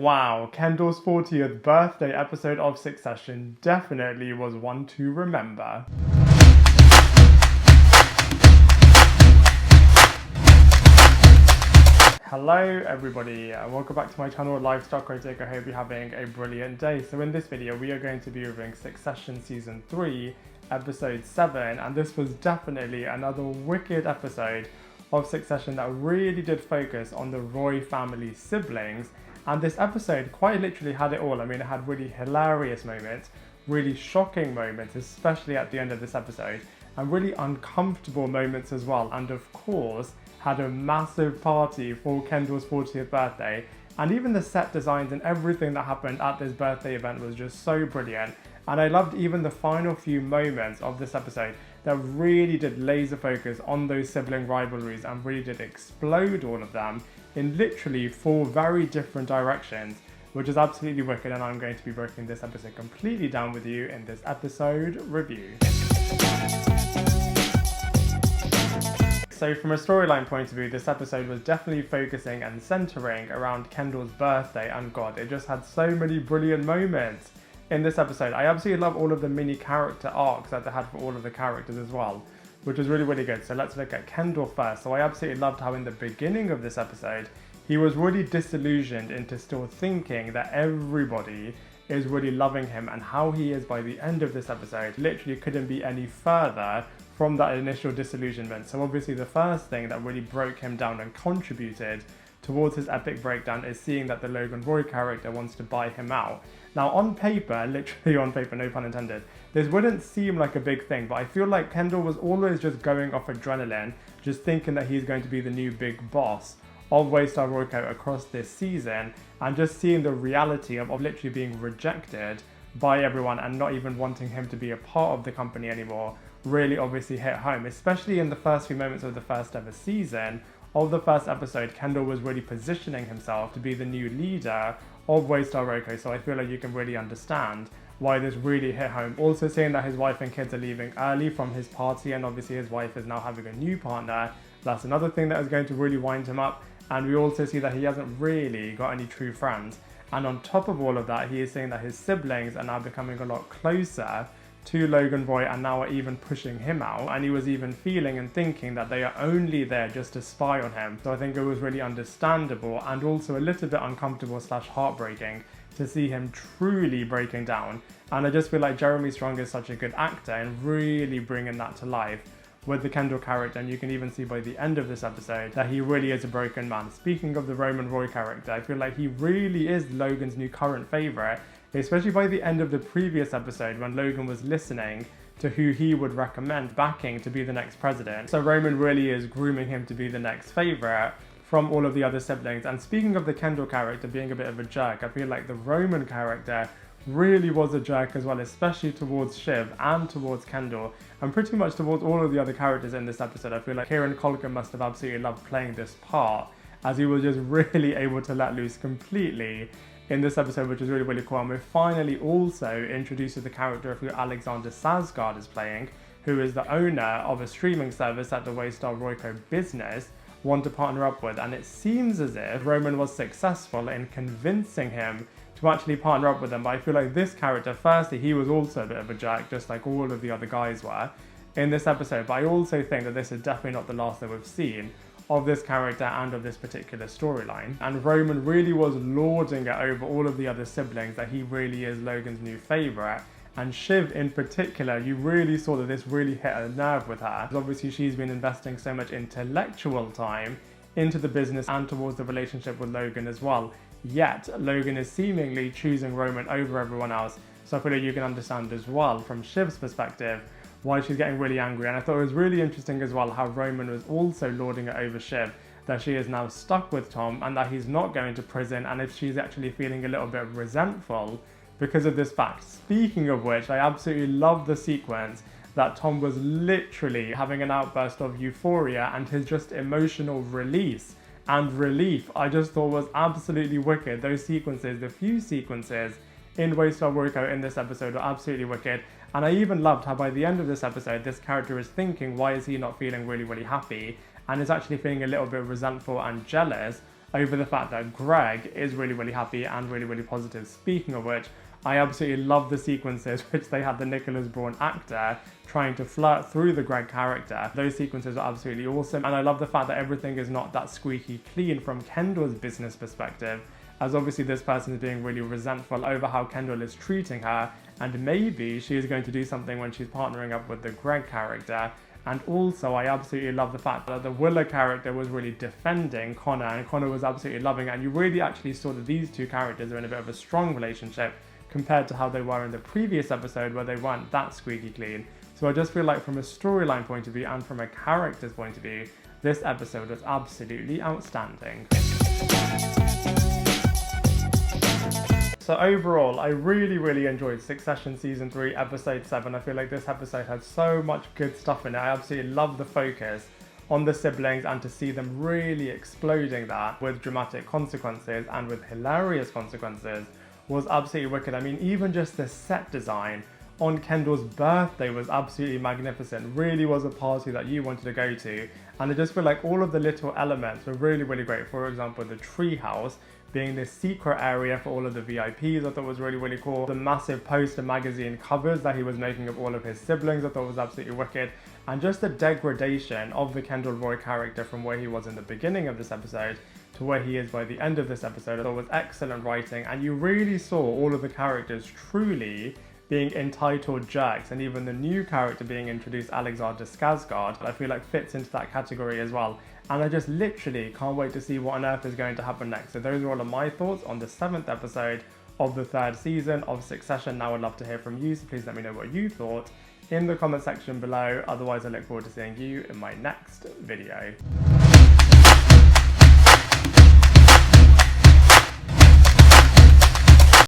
Wow, Kendall's 40th birthday episode of Succession definitely was one to remember. Hello everybody, welcome back to my channel Lifestyle Critic. I hope you're having a brilliant day. So in this video we are going to be reviewing Succession Season 3, Episode 7, and this was definitely another wicked episode of Succession that really did focus on the Roy family siblings. And this episode quite literally had it all. I mean, it had really hilarious moments, really shocking moments, especially at the end of this episode, and really uncomfortable moments as well. And of course, had a massive party for Kendall's 40th birthday. And even the set designs and everything that happened at this birthday event was just so brilliant. And I loved even the final few moments of this episode that really did laser focus on those sibling rivalries and really did explode all of them in literally 4 very different directions, which is absolutely wicked, and I'm going to be breaking this episode completely down with you in this episode review. So from a storyline point of view, this episode was definitely focusing and centering around Kendall's birthday, and God, it just had so many brilliant moments in this episode. I absolutely love all of the mini character arcs that they had for all of the characters as well, which was really, really good. So let's look at Kendall first. So I absolutely loved how in the beginning of this episode, he was really disillusioned into still thinking that everybody is really loving him, and how he is by the end of this episode literally couldn't be any further from that initial disillusionment. So obviously the first thing that really broke him down and contributed towards his epic breakdown is seeing that the Logan Roy character wants to buy him out. Now on paper, literally on paper, no pun intended, this wouldn't seem like a big thing, but I feel like Kendall was always just going off adrenaline, just thinking that he's going to be the new big boss of Waystar Royco across this season, and just seeing the reality of literally being rejected by everyone and not even wanting him to be a part of the company anymore really obviously hit home, especially in the first few moments of the first ever season. Of the first episode, Kendall was really positioning himself to be the new leader of Waystar Royco, so I feel like you can really understand why this really hit home. Also seeing that his wife and kids are leaving early from his party, and obviously his wife is now having a new partner, that's another thing that is going to really wind him up. And we also see that he hasn't really got any true friends. And on top of all of that, he is saying that his siblings are now becoming a lot closer to Logan Roy and now are even pushing him out, and he was even feeling and thinking that they are only there just to spy on him. So I think it was really understandable and also a little bit uncomfortable / heartbreaking to see him truly breaking down. And I just feel like Jeremy Strong is such a good actor and really bringing that to life with the Kendall character, and you can even see by the end of this episode that he really is a broken man. Speaking of the Roman Roy character, I feel like he really is Logan's new current favourite, especially by the end of the previous episode when Logan was listening to who he would recommend backing to be the next president. So Roman really is grooming him to be the next favourite from all of the other siblings. And speaking of the Kendall character being a bit of a jerk, I feel like the Roman character really was a jerk as well, especially towards Shiv and towards Kendall, and pretty much towards all of the other characters in this episode. I feel like Culkin must have absolutely loved playing this part, as he was just really able to let loose completely in this episode, which is really, really cool. And we're finally also introduced to the character of who Alexander Skarsgård is playing, who is the owner of a streaming service that the Waystar Royco business want to partner up with. And it seems as if Roman was successful in convincing him to actually partner up with them. But I feel like this character, firstly, he was also a bit of a jerk, just like all of the other guys were in this episode. But I also think that this is definitely not the last that we've seen of this character and of this particular storyline. And Roman really was lording it over all of the other siblings that he really is Logan's new favourite. And Shiv in particular, you really saw that this really hit a nerve with her. Obviously she's been investing so much intellectual time into the business and towards the relationship with Logan as well. Yet Logan is seemingly choosing Roman over everyone else. So I feel like you can understand as well from Shiv's perspective why she's getting really angry. And I thought it was really interesting as well how Roman was also lording it over Shiv, that she is now stuck with Tom and that he's not going to prison, and if she's actually feeling a little bit resentful because of this fact. Speaking of which, I absolutely love the sequence that Tom was literally having an outburst of euphoria and his just emotional release and relief. I just thought was absolutely wicked. Those sequences, the few sequences in Waystar Royco in this episode were absolutely wicked. And I even loved how by the end of this episode, this character is thinking, why is he not feeling really, really happy? And is actually feeling a little bit resentful and jealous over the fact that Greg is really, really happy and really, really positive. Speaking of which, I absolutely love the sequences which they had the Nicholas Braun actor trying to flirt through the Greg character. Those sequences are absolutely awesome, and I love the fact that everything is not that squeaky clean from Kendall's business perspective, as obviously this person is being really resentful over how Kendall is treating her, and maybe she is going to do something when she's partnering up with the Greg character. And also, I absolutely love the fact that the Willa character was really defending Connor, and Connor was absolutely loving it, and you really actually saw that these two characters are in a bit of a strong relationship compared to how they were in the previous episode where they weren't that squeaky clean. So I just feel like from a storyline point of view and from a character's point of view, this episode was absolutely outstanding. So overall, I really enjoyed Succession Season 3, Episode 7. I feel like this episode had so much good stuff in it. I absolutely love the focus on the siblings and to see them really exploding that with dramatic consequences and with hilarious consequences was absolutely wicked. I mean, even just the set design on Kendall's birthday was absolutely magnificent. Really was a party that you wanted to go to. And I just feel like all of the little elements were really great. For example, the tree house being this secret area for all of the VIPs, I thought was really cool. The massive poster magazine covers that he was making of all of his siblings, I thought was absolutely wicked. And just the degradation of the Kendall Roy character from where he was in the beginning of this episode to where he is by the end of this episode, I thought was excellent writing. And you really saw all of the characters truly being entitled jerks, and even the new character being introduced, Alexander Skarsgård, I feel like fits into that category as well. And I just literally can't wait to see what on earth is going to happen next. So those are all of my thoughts on the 7th episode of the 3rd season of Succession. Now I'd love to hear from you, so please let me know what you thought in the comment section below. Otherwise, I look forward to seeing you in my next video.